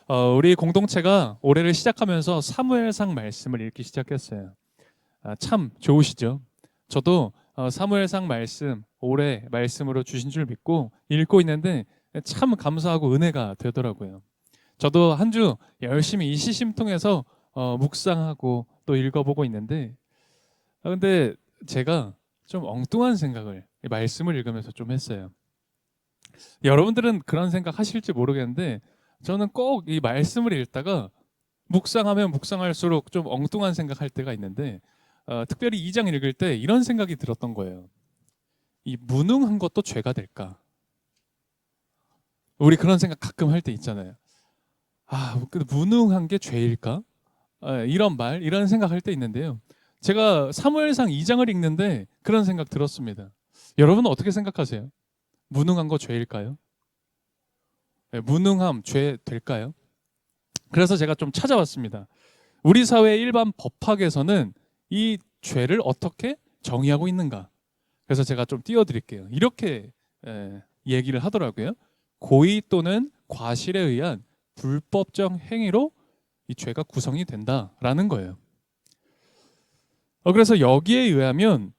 우리 공동체가 올해를 시작하면서 사무엘상 말씀을 읽기 시작했어요. 참 좋으시죠? 저도 사무엘상 말씀 올해 말씀으로 주신 줄 믿고 읽고 있는데 참 감사하고 은혜가 되더라고요. 저도 한 주 열심히 이 시심 통해서 묵상하고 또 읽어보고 있는데 근데 제가 좀 엉뚱한 생각을 이 말씀을 읽으면서 좀 했어요. 여러분들은 그런 생각 하실지 모르겠는데 저는 꼭 이 말씀을 읽다가 묵상하면 묵상할수록 좀 엉뚱한 생각할 때가 있는데 특별히 2장 읽을 때 이런 생각이 들었던 거예요. 이 무능한 것도 죄가 될까? 우리 그런 생각 가끔 할 때 있잖아요. 근데 무능한 게 죄일까? 이런 말, 이런 생각할 때 있는데요. 제가 사무엘상 2장을 읽는데 그런 생각 들었습니다. 여러분은 어떻게 생각하세요? 무능한 거 죄일까요? 무능함 죄 될까요? 그래서 제가 좀 찾아봤습니다. 우리 사회 일반 법학에서는 이 죄를 어떻게 정의하고 있는가? 그래서 제가 좀 띄워드릴게요. 이렇게 얘기를 하더라고요. 고의 또는 과실에 의한 불법적 행위로 이 죄가 구성이 된다라는 거예요. 그래서 여기에 의하면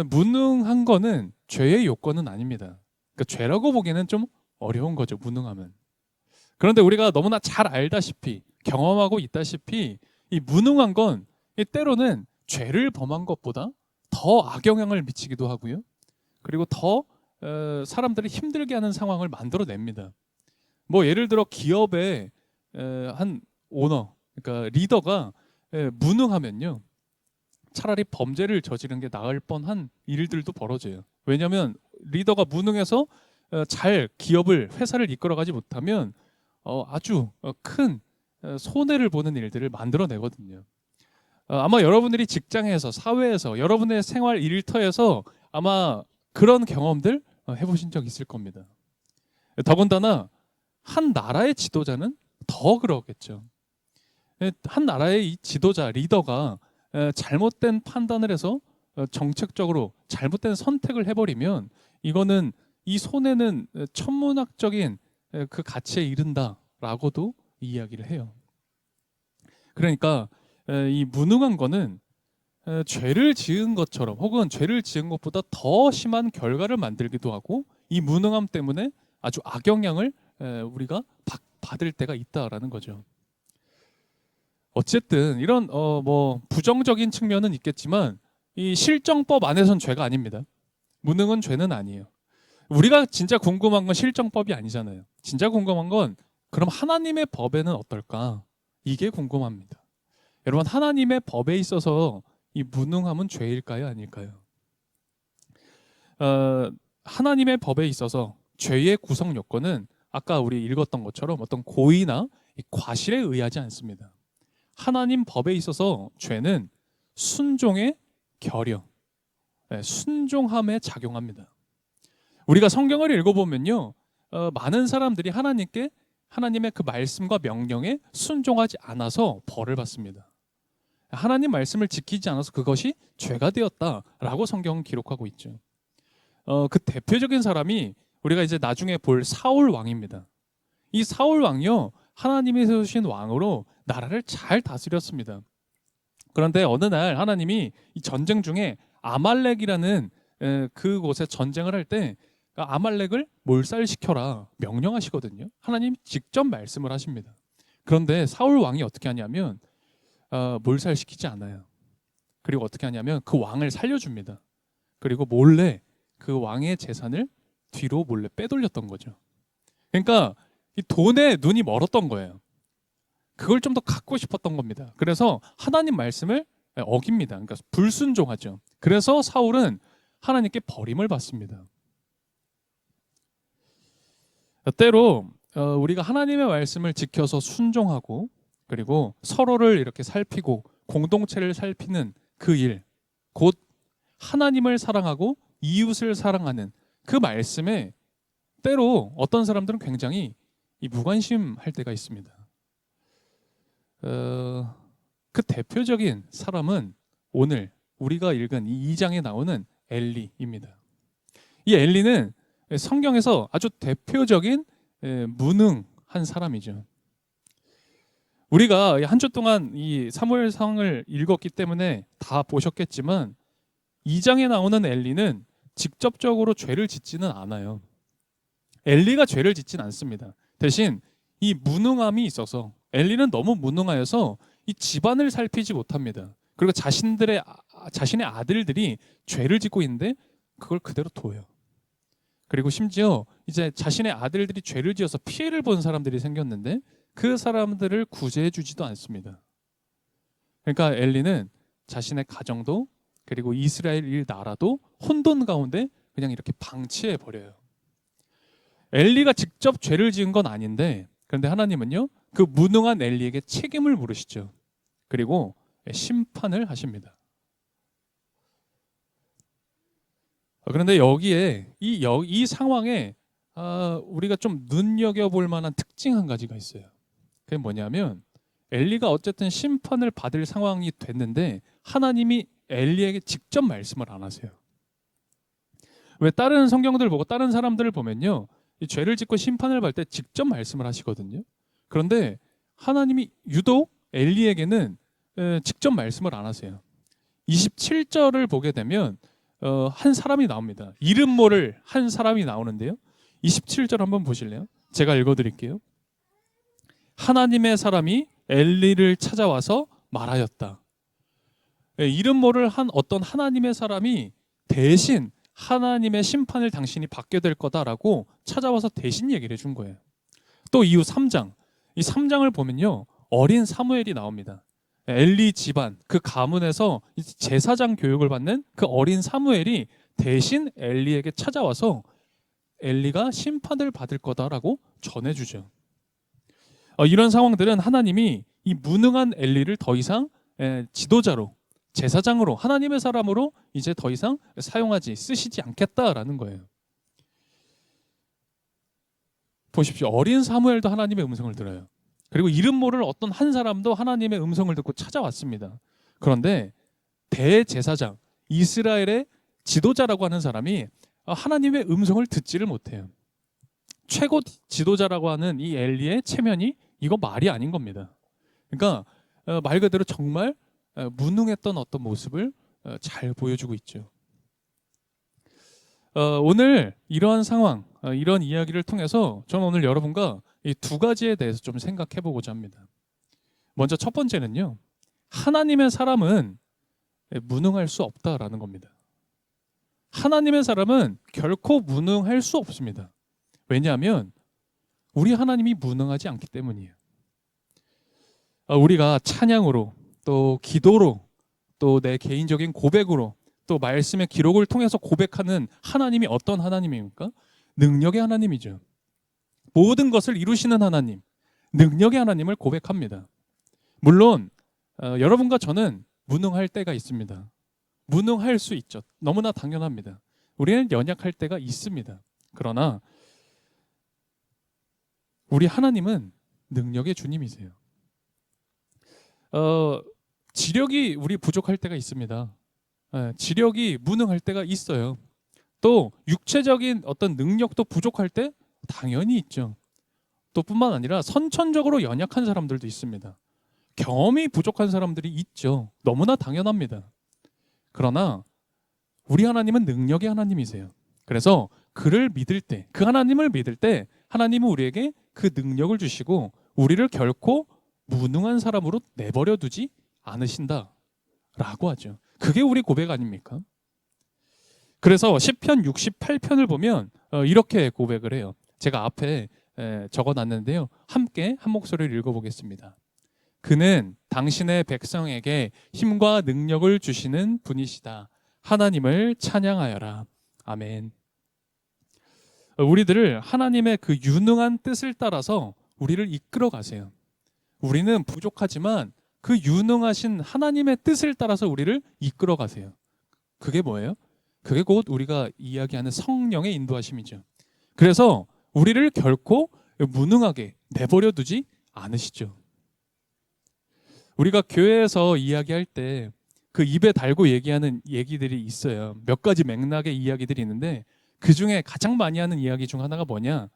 무능한 거는 죄의 요건은 아닙니다. 그러니까 죄라고 보기에는 좀 어려운 거죠, 무능함은. 그런데 우리가 너무나 잘 알다시피 경험하고 있다시피 이 무능한 건 때로는 죄를 범한 것보다 더 악영향을 미치기도 하고요. 그리고 더 사람들이 힘들게 하는 상황을 만들어냅니다. 뭐 예를 들어 기업의 한 오너, 그러니까 리더가 무능하면요. 차라리 범죄를 저지른 게 나을 뻔한 일들도 벌어져요. 왜냐하면 리더가 무능해서 잘 기업을 회사를 이끌어가지 못하면 아주 큰 손해를 보는 일들을 만들어내거든요. 아마 여러분들이 직장에서 사회에서 여러분의 생활 일터에서 아마 그런 경험들 해보신 적 있을 겁니다. 더군다나 한 나라의 지도자는 더 그러겠죠. 한 나라의 이 지도자 리더가 잘못된 판단을 해서 정책적으로 잘못된 선택을 해버리면 이거는 이 손해는 천문학적인 그 가치에 이른다라고도 이야기를 해요. 그러니까 이 무능한 거는 죄를 지은 것처럼 혹은 죄를 지은 것보다 더 심한 결과를 만들기도 하고 이 무능함 때문에 아주 악영향을 우리가 받을 때가 있다라는 거죠. 어쨌든 이런 뭐 부정적인 측면은 있겠지만 이 실정법 안에선 죄가 아닙니다. 무능은 죄는 아니에요. 우리가 진짜 궁금한 건 실정법이 아니잖아요. 진짜 궁금한 건 그럼 하나님의 법에는 어떨까? 이게 궁금합니다. 여러분 하나님의 법에 있어서 이 무능함은 죄일까요, 아닐까요? 하나님의 법에 있어서 죄의 구성 요건은 아까 우리 읽었던 것처럼 어떤 고의나 과실에 의하지 않습니다. 하나님 법에 있어서 죄는 순종의 결여, 순종함에 작용합니다. 우리가 성경을 읽어보면요, 많은 사람들이 하나님의 그 말씀과 명령에 순종하지 않아서 벌을 받습니다. 하나님 말씀을 지키지 않아서 그것이 죄가 되었다라고 성경은 기록하고 있죠. 그 대표적인 사람이 우리가 이제 나중에 볼 사울 왕입니다. 이 사울 왕이요, 하나님이 세우신 왕으로 나라를 잘 다스렸습니다. 그런데 어느 날 하나님이 이 전쟁 중에 아말렉이라는 그곳에 전쟁을 할 때 아말렉을 몰살시켜라 명령하시거든요. 하나님 직접 말씀을 하십니다. 그런데 사울 왕이 어떻게 하냐면 몰살시키지 않아요. 그리고 어떻게 하냐면 그 왕을 살려줍니다. 그리고 몰래 그 왕의 재산을 뒤로 몰래 빼돌렸던 거죠. 그러니까 이 돈에 눈이 멀었던 거예요. 그걸 좀 더 갖고 싶었던 겁니다. 그래서 하나님 말씀을 어깁니다. 그러니까 불순종하죠. 그래서 사울은 하나님께 버림을 받습니다. 때로 우리가 하나님의 말씀을 지켜서 순종하고 그리고 서로를 이렇게 살피고 공동체를 살피는 그 일, 곧 하나님을 사랑하고 이웃을 사랑하는 그 말씀에 때로 어떤 사람들은 굉장히 무관심할 때가 있습니다. 그 대표적인 사람은 오늘 우리가 읽은 이 2장에 나오는 엘리입니다. 이 엘리는 성경에서 아주 대표적인 무능한 사람이죠. 우리가 한 주 동안 이 사무엘상을 읽었기 때문에 다 보셨겠지만 2장에 나오는 엘리는 직접적으로 죄를 짓지는 않아요. 엘리가 죄를 짓진 않습니다. 대신 이 무능함이 있어서 엘리는 너무 무능하여서 이 집안을 살피지 못합니다. 그리고 자신의 아들들이 죄를 짓고 있는데 그걸 그대로 둬요. 그리고 심지어 이제 자신의 아들들이 죄를 지어서 피해를 본 사람들이 생겼는데 그 사람들을 구제해 주지도 않습니다. 그러니까 엘리는 자신의 가정도 그리고 이스라엘 일 나라도 혼돈 가운데 그냥 이렇게 방치해 버려요. 엘리가 직접 죄를 지은 건 아닌데 그런데 하나님은요 그 무능한 엘리에게 책임을 물으시죠. 그리고 심판을 하십니다. 그런데 여기에 이 상황에 우리가 좀 눈여겨볼 만한 특징 한 가지가 있어요. 그게 뭐냐면 엘리가 어쨌든 심판을 받을 상황이 됐는데 하나님이 엘리에게 직접 말씀을 안 하세요. 왜 다른 성경들 보고 다른 사람들을 보면요 이 죄를 짓고 심판을 받을 때 직접 말씀을 하시거든요. 그런데 하나님이 유독 엘리에게는 직접 말씀을 안 하세요. 27절을 보게 되면 한 사람이 나옵니다. 이름 모를 한 사람이 나오는데요. 27절 한번 보실래요? 제가 읽어드릴게요. 하나님의 사람이 엘리를 찾아와서 말하였다. 이름 모를 한 어떤 하나님의 사람이 대신 하나님의 심판을 당신이 받게 될 거다라고 찾아와서 대신 얘기를 해준 거예요. 또 이후 3장, 이 3장을 보면요 어린 사무엘이 나옵니다. 엘리 집안 그 가문에서 제사장 교육을 받는 그 어린 사무엘이 대신 엘리에게 찾아와서 엘리가 심판을 받을 거다라고 전해주죠. 이런 상황들은 하나님이 이 무능한 엘리를 더 이상 지도자로 제사장으로 하나님의 사람으로 이제 더 이상 쓰시지 않겠다라는 거예요. 보십시오. 어린 사무엘도 하나님의 음성을 들어요. 그리고 이름 모를 어떤 한 사람도 하나님의 음성을 듣고 찾아왔습니다. 그런데 대제사장, 이스라엘의 지도자라고 하는 사람이 하나님의 음성을 듣지를 못해요. 최고 지도자라고 하는 이 엘리의 체면이 이거 말이 아닌 겁니다. 그러니까 말 그대로 정말 무능했던 어떤 모습을 잘 보여주고 있죠. 오늘 이러한 상황, 이런 이야기를 통해서 저는 오늘 여러분과 이 두 가지에 대해서 좀 생각해 보고자 합니다. 먼저 첫 번째는요. 하나님의 사람은 무능할 수 없다라는 겁니다. 하나님의 사람은 결코 무능할 수 없습니다. 왜냐하면 우리 하나님이 무능하지 않기 때문이에요. 우리가 찬양으로 또 기도로 또 내 개인적인 고백으로 또 말씀의 기록을 통해서 고백하는 하나님이 어떤 하나님입니까? 능력의 하나님이죠. 모든 것을 이루시는 하나님, 능력의 하나님을 고백합니다. 물론 여러분과 저는 무능할 때가 있습니다. 무능할 수 있죠. 너무나 당연합니다. 우리는 연약할 때가 있습니다. 그러나 우리 하나님은 능력의 주님이세요. 지력이 우리 부족할 때가 있습니다. 지력이 무능할 때가 있어요. 또 육체적인 어떤 능력도 부족할 때 당연히 있죠. 또 뿐만 아니라 선천적으로 연약한 사람들도 있습니다. 경험이 부족한 사람들이 있죠. 너무나 당연합니다. 그러나 우리 하나님은 능력의 하나님이세요. 그래서 그를 믿을 때, 그 하나님을 믿을 때 하나님은 우리에게 그 능력을 주시고 우리를 결코 무능한 사람으로 내버려 두지 않으신다라고 하죠. 그게 우리 고백 아닙니까? 그래서 시편 68편을 보면 이렇게 고백을 해요. 제가 앞에 적어놨는데요. 함께 한 목소리를 읽어보겠습니다. 그는 당신의 백성에게 힘과 능력을 주시는 분이시다. 하나님을 찬양하여라. 아멘. 우리들을 하나님의 그 유능한 뜻을 따라서 우리를 이끌어 가세요. 우리는 부족하지만 그 유능하신 하나님의 뜻을 따라서 우리를 이끌어 가세요. 그게 뭐예요? 그게 곧 우리가 이야기하는 성령의 인도하심이죠. 그래서 우리를 결코 무능하게 내버려 두지 않으시죠. 우리가 교회에서 이야기할 때 그 입에 달고 얘기하는 얘기들이 있어요. 몇 가지 맥락의 이야기들이 있는데 그 중에 가장 많이 하는 이야기 중 하나가 뭐냐?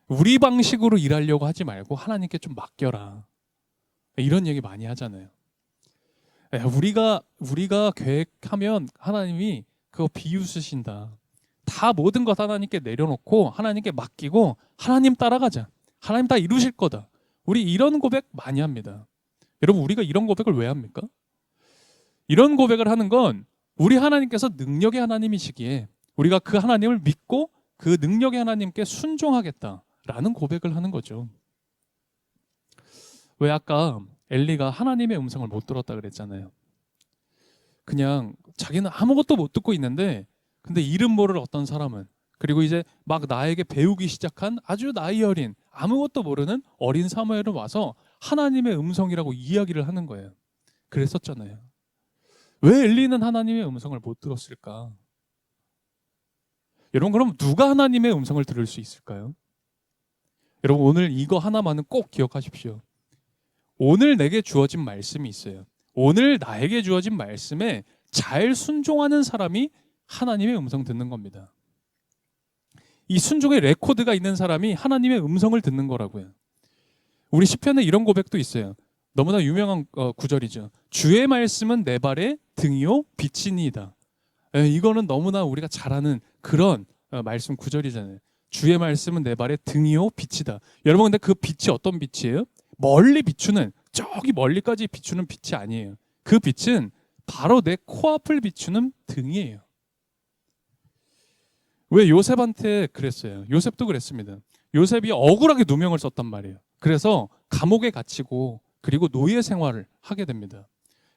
우리 방식으로 일하려고 하지 말고 하나님께 좀 맡겨라. 이런 얘기 많이 하잖아요. 우리가 계획하면 하나님이 그거 비웃으신다. 다 모든 것 하나님께 내려놓고 하나님께 맡기고 하나님 따라가자. 하나님 다 이루실 거다. 우리 이런 고백 많이 합니다. 여러분, 우리가 이런 고백을 왜 합니까? 이런 고백을 하는 건 우리 하나님께서 능력의 하나님이시기에 우리가 그 하나님을 믿고 그 능력의 하나님께 순종하겠다라는 고백을 하는 거죠. 왜 아까 엘리가 하나님의 음성을 못 들었다 그랬잖아요. 그냥 자기는 아무것도 못 듣고 있는데 근데 이름 모를 어떤 사람은, 그리고 이제 막 나에게 배우기 시작한 아주 나이 어린 아무것도 모르는 어린 사무엘은 와서 하나님의 음성이라고 이야기를 하는 거예요. 그랬었잖아요. 왜 엘리는 하나님의 음성을 못 들었을까? 여러분, 그럼 누가 하나님의 음성을 들을 수 있을까요? 여러분, 오늘 이거 하나만은 꼭 기억하십시오. 오늘 내게 주어진 말씀이 있어요. 오늘 나에게 주어진 말씀에 잘 순종하는 사람이 하나님의 음성 듣는 겁니다. 이 순종의 레코드가 있는 사람이 하나님의 음성을 듣는 거라고요. 우리 시편에 이런 고백도 있어요. 너무나 유명한 구절이죠. 주의 말씀은 내 발의 등이요 빛이니이다. 이거는 너무나 우리가 잘 아는 그런 말씀 구절이잖아요. 주의 말씀은 내 발의 등이요 빛이다. 여러분, 근데 그 빛이 어떤 빛이에요? 멀리 비추는, 저기 멀리까지 비추는 빛이 아니에요. 그 빛은 바로 내 코앞을 비추는 등이에요. 왜 요셉한테 그랬어요? 요셉도 그랬습니다. 요셉이 억울하게 누명을 썼단 말이에요. 그래서 감옥에 갇히고 그리고 노예 생활을 하게 됩니다.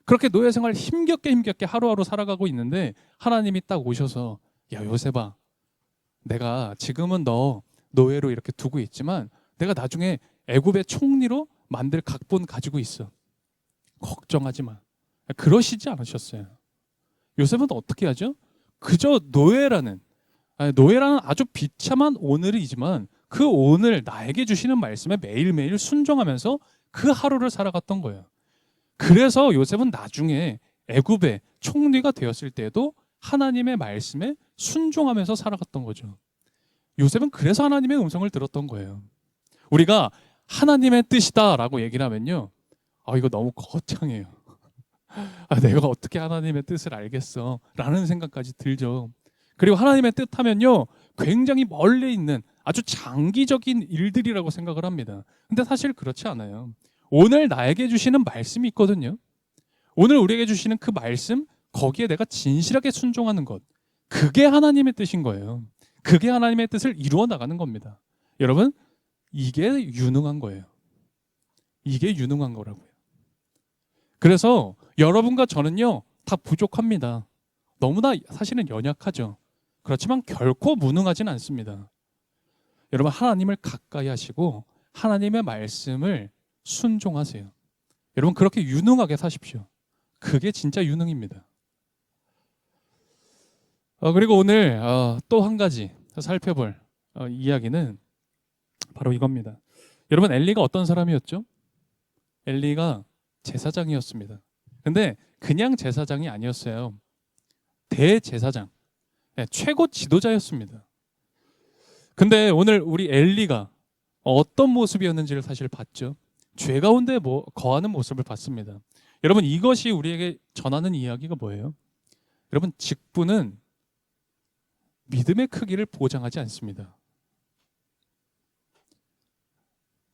그렇게 노예 생활 힘겹게 하루하루 살아가고 있는데 하나님이 딱 오셔서, 야 요셉아, 내가 지금은 너 노예로 이렇게 두고 있지만 내가 나중에 애굽의 총리로 만들 각본 가지고 있어. 걱정하지 마. 그러시지 않으셨어요. 요셉은 어떻게 하죠? 그저 노예라는 아주 비참한 오늘이지만 그 오늘 나에게 주시는 말씀에 매일매일 순종하면서 그 하루를 살아갔던 거예요. 그래서 요셉은 나중에 애굽의 총리가 되었을 때도 하나님의 말씀에 순종하면서 살아갔던 거죠. 요셉은 그래서 하나님의 음성을 들었던 거예요. 우리가 하나님의 뜻이다라고 얘기를 하면요, 이거 너무 거창해요. 내가 어떻게 하나님의 뜻을 알겠어 라는 생각까지 들죠. 그리고 하나님의 뜻 하면요, 굉장히 멀리 있는 아주 장기적인 일들이라고 생각을 합니다. 근데 사실 그렇지 않아요. 오늘 나에게 주시는 말씀이 있거든요. 오늘 우리에게 주시는 그 말씀, 거기에 내가 진실하게 순종하는 것, 그게 하나님의 뜻인 거예요. 그게 하나님의 뜻을 이루어 나가는 겁니다. 여러분, 이게 유능한 거예요. 이게 유능한 거라고요. 그래서 여러분과 저는요, 다 부족합니다. 너무나 사실은 연약하죠. 그렇지만 결코 무능하진 않습니다. 여러분, 하나님을 가까이 하시고 하나님의 말씀을 순종하세요. 여러분, 그렇게 유능하게 사십시오. 그게 진짜 유능입니다. 그리고 오늘 또 한 가지 살펴볼 이야기는 바로 이겁니다. 여러분, 엘리가 어떤 사람이었죠? 엘리가 제사장이었습니다. 근데 그냥 제사장이 아니었어요. 대제사장, 최고 지도자였습니다. 근데 오늘 우리 엘리가 어떤 모습이었는지를 사실 봤죠. 죄 가운데 거하는 모습을 봤습니다. 여러분, 이것이 우리에게 전하는 이야기가 뭐예요? 여러분, 직분은 믿음의 크기를 보장하지 않습니다.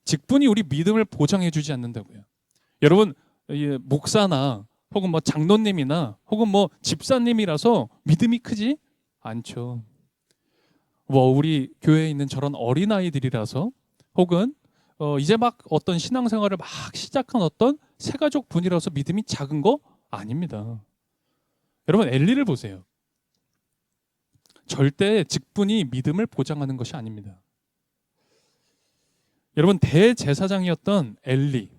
직분이 우리 믿음을 보장해주지 않는다고요. 여러분, 목사나 혹은 장로님이나 혹은 집사님이라서 믿음이 크지 않죠. 우리 교회에 있는 저런 어린아이들이라서 혹은 이제 막 어떤 신앙생활을 막 시작한 어떤 새가족 분이라서 믿음이 작은 거 아닙니다. 여러분, 엘리를 보세요. 절대 직분이 믿음을 보장하는 것이 아닙니다. 여러분, 대제사장이었던 엘리,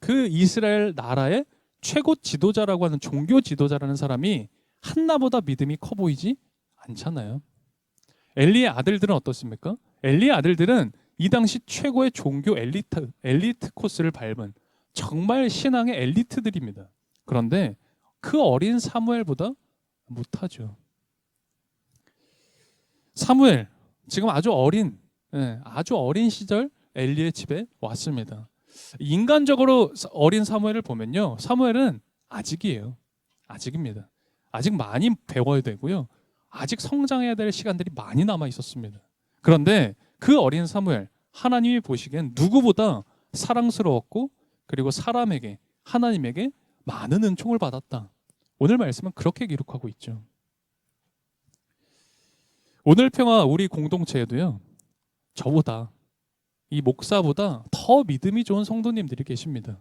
그 이스라엘 나라의 최고 지도자라고 하는 종교 지도자라는 사람이 한나보다 믿음이 커 보이지 않잖아요. 엘리의 아들들은 어떻습니까? 엘리의 아들들은 이 당시 최고의 종교 엘리트 코스를 밟은 정말 신앙의 엘리트들입니다. 그런데 그 어린 사무엘보다 못하죠. 사무엘, 지금 아주 어린 시절 엘리의 집에 왔습니다. 인간적으로 어린 사무엘을 보면요, 사무엘은 아직이에요. 아직입니다. 아직 많이 배워야 되고요. 아직 성장해야 될 시간들이 많이 남아 있었습니다. 그런데 그 어린 사무엘, 하나님이 보시기엔 누구보다 사랑스러웠고, 그리고 사람에게, 하나님에게 많은 은총을 받았다. 오늘 말씀은 그렇게 기록하고 있죠. 오늘 평화 우리 공동체에도요, 저보다, 이 목사보다 더 믿음이 좋은 성도님들이 계십니다.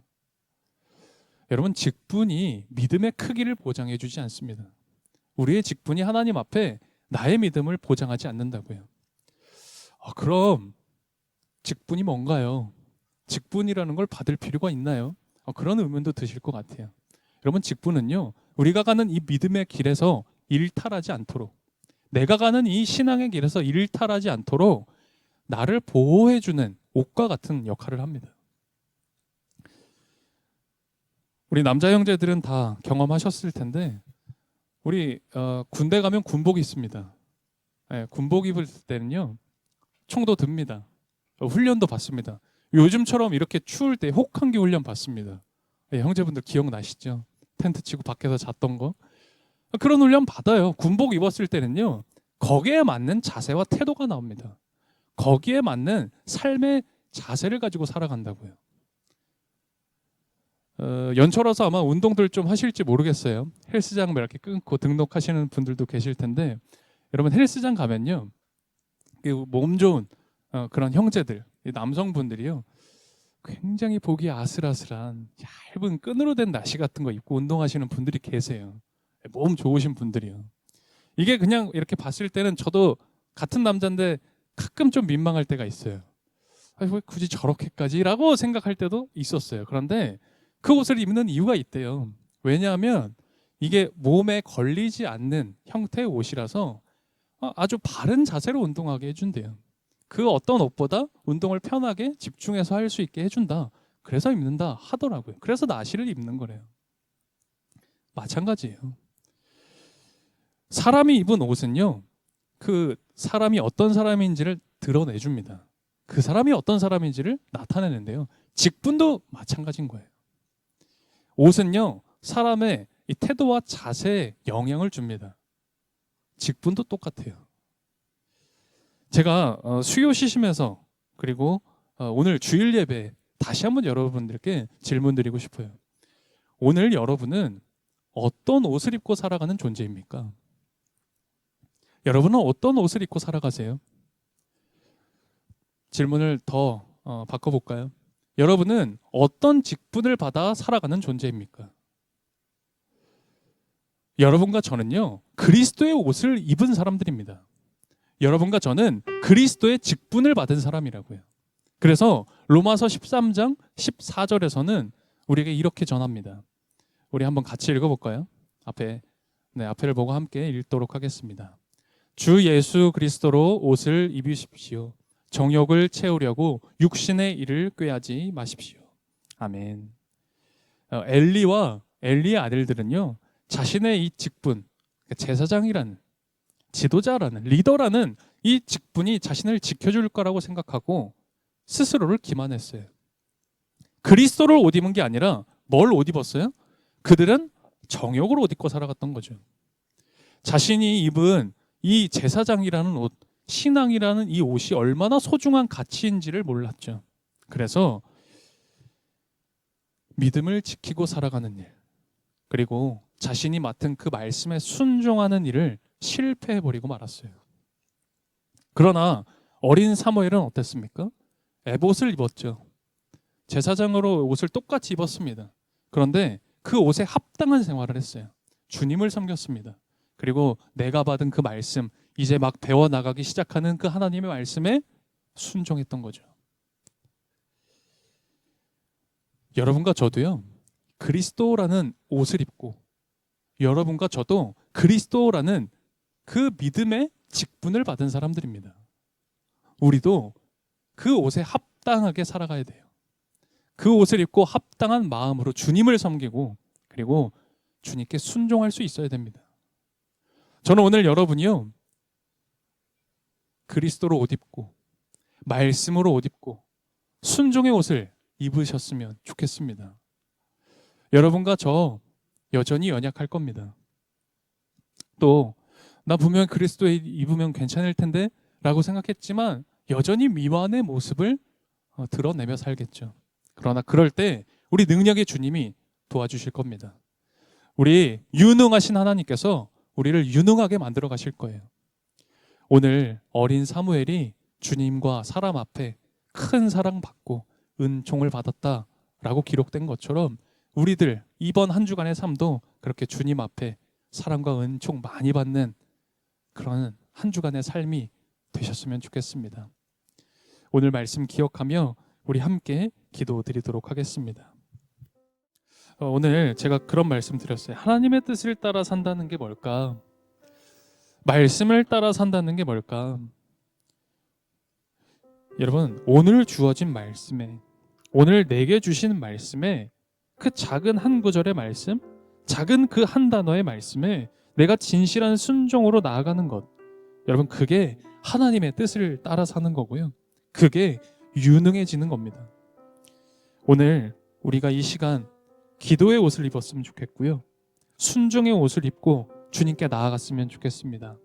여러분, 직분이 믿음의 크기를 보장해 주지 않습니다. 우리의 직분이 하나님 앞에 나의 믿음을 보장하지 않는다고요. 그럼 직분이 뭔가요? 직분이라는 걸 받을 필요가 있나요? 그런 의문도 드실 것 같아요. 여러분, 직분은요, 우리가 가는 이 믿음의 길에서 일탈하지 않도록, 내가 가는 이 신앙의 길에서 일탈하지 않도록 나를 보호해주는 옷과 같은 역할을 합니다. 우리 남자 형제들은 다 경험하셨을 텐데, 우리 군대 가면 군복이 있습니다. 네, 군복 입을 때는요, 총도 듭니다. 훈련도 받습니다. 요즘처럼 이렇게 추울 때 혹한기 훈련 받습니다. 네, 형제분들 기억나시죠? 텐트 치고 밖에서 잤던 거. 그런 훈련 받아요. 군복 입었을 때는요, 거기에 맞는 자세와 태도가 나옵니다. 거기에 맞는 삶의 자세를 가지고 살아간다고요. 연초라서 아마 운동들 좀 하실지 모르겠어요. 헬스장 이렇게 끊고 등록하시는 분들도 계실 텐데, 여러분, 헬스장 가면요, 몸 좋은 그런 형제들, 남성분들이요, 굉장히 보기 아슬아슬한 얇은 끈으로 된 나시 같은 거 입고 운동하시는 분들이 계세요. 몸 좋으신 분들이요. 이게 그냥 이렇게 봤을 때는 저도 같은 남자인데 가끔 좀 민망할 때가 있어요. 왜 굳이 저렇게까지라고 생각할 때도 있었어요. 그런데 그 옷을 입는 이유가 있대요. 왜냐하면 이게 몸에 걸리지 않는 형태의 옷이라서 아주 바른 자세로 운동하게 해준대요. 그 어떤 옷보다 운동을 편하게 집중해서 할 수 있게 해준다. 그래서 입는다 하더라고요. 그래서 나시를 입는 거래요. 마찬가지예요. 사람이 입은 옷은요, 그 사람이 어떤 사람인지를 드러내줍니다. 그 사람이 어떤 사람인지를 나타내는데요, 직분도 마찬가지인 거예요. 옷은요, 사람의 이 태도와 자세에 영향을 줍니다. 직분도 똑같아요. 제가 수요 시심에서, 그리고 오늘 주일 예배 다시 한번 여러분들께 질문 드리고 싶어요. 오늘 여러분은 어떤 옷을 입고 살아가는 존재입니까? 여러분은 어떤 옷을 입고 살아가세요? 질문을 더 바꿔볼까요? 여러분은 어떤 직분을 받아 살아가는 존재입니까? 여러분과 저는요, 그리스도의 옷을 입은 사람들입니다. 여러분과 저는 그리스도의 직분을 받은 사람이라고요. 그래서 로마서 13장 14절에서는 우리에게 이렇게 전합니다. 우리 한번 같이 읽어볼까요? 앞에를 보고 함께 읽도록 하겠습니다. 주 예수 그리스도로 옷을 입으십시오. 정욕을 채우려고 육신의 일을 꾀하지 마십시오. 아멘. 엘리와 엘리의 아들들은요, 자신의 이 직분, 제사장이라는, 지도자라는, 리더라는 이 직분이 자신을 지켜줄 거라고 생각하고 스스로를 기만했어요. 그리스도를 옷 입은 게 아니라 뭘 옷 입었어요? 그들은 정욕을 옷 입고 살아갔던 거죠. 자신이 입은 이 제사장이라는 옷, 신앙이라는 이 옷이 얼마나 소중한 가치인지를 몰랐죠. 그래서 믿음을 지키고 살아가는 일, 그리고 자신이 맡은 그 말씀에 순종하는 일을 실패해버리고 말았어요. 그러나 어린 사무엘은 어땠습니까? 에봇을 입었죠. 제사장으로 옷을 똑같이 입었습니다. 그런데 그 옷에 합당한 생활을 했어요. 주님을 섬겼습니다. 그리고 내가 받은 그 말씀, 이제 막 배워나가기 시작하는 그 하나님의 말씀에 순종했던 거죠. 여러분과 저도요, 그리스도라는 옷을 입고, 여러분과 저도 그리스도라는 그 믿음의 직분을 받은 사람들입니다. 우리도 그 옷에 합당하게 살아가야 돼요. 그 옷을 입고 합당한 마음으로 주님을 섬기고, 그리고 주님께 순종할 수 있어야 됩니다. 저는 오늘 여러분이요, 그리스도로 옷 입고 말씀으로 옷 입고 순종의 옷을 입으셨으면 좋겠습니다. 여러분과 저 여전히 연약할 겁니다. 또 나 분명 그리스도에 입으면 괜찮을 텐데 라고 생각했지만 여전히 미완의 모습을 드러내며 살겠죠. 그러나 그럴 때 우리 능력의 주님이 도와주실 겁니다. 우리 유능하신 하나님께서 우리를 유능하게 만들어 가실 거예요. 오늘 어린 사무엘이 주님과 사람 앞에 큰 사랑받고 은총을 받았다라고 기록된 것처럼 우리들 이번 한 주간의 삶도 그렇게 주님 앞에 사랑과 은총 많이 받는 그런 한 주간의 삶이 되셨으면 좋겠습니다. 오늘 말씀 기억하며 우리 함께 기도드리도록 하겠습니다. 오늘 제가 그런 말씀 드렸어요. 하나님의 뜻을 따라 산다는 게 뭘까? 말씀을 따라 산다는 게 뭘까? 여러분, 오늘 주어진 말씀에, 오늘 내게 주신 말씀에, 그 작은 한 구절의 말씀, 작은 그 한 단어의 말씀에 내가 진실한 순종으로 나아가는 것, 여러분, 그게 하나님의 뜻을 따라 사는 거고요. 그게 유능해지는 겁니다. 오늘 우리가 이 시간 기도의 옷을 입었으면 좋겠고요. 순종의 옷을 입고 주님께 나아갔으면 좋겠습니다.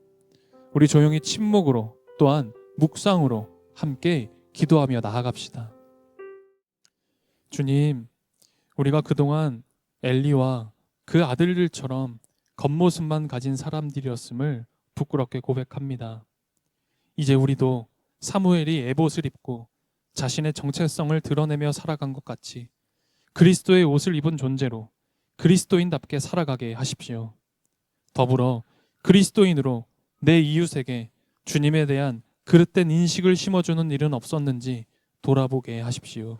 우리 조용히 침묵으로 또한 묵상으로 함께 기도하며 나아갑시다. 주님, 우리가 그동안 엘리와 그 아들들처럼 겉모습만 가진 사람들이었음을 부끄럽게 고백합니다. 이제 우리도 사무엘이 에봇을 입고 자신의 정체성을 드러내며 살아간 것 같이 그리스도의 옷을 입은 존재로 그리스도인답게 살아가게 하십시오. 더불어 그리스도인으로 내 이웃에게 주님에 대한 그릇된 인식을 심어주는 일은 없었는지 돌아보게 하십시오.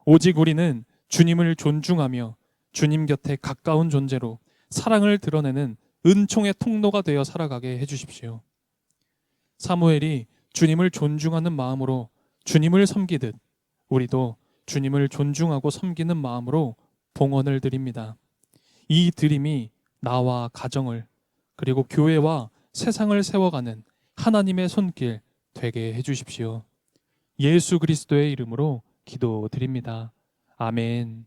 오직 우리는 주님을 존중하며 주님 곁에 가까운 존재로 사랑을 드러내는 은총의 통로가 되어 살아가게 해주십시오. 사무엘이 주님을 존중하는 마음으로 주님을 섬기듯 우리도 주님을 존중하고 섬기는 마음으로 봉헌을 드립니다. 이 드림이 나와 가정을 그리고 교회와 세상을 세워가는 하나님의 손길 되게 해주십시오. 예수 그리스도의 이름으로 기도드립니다. 아멘.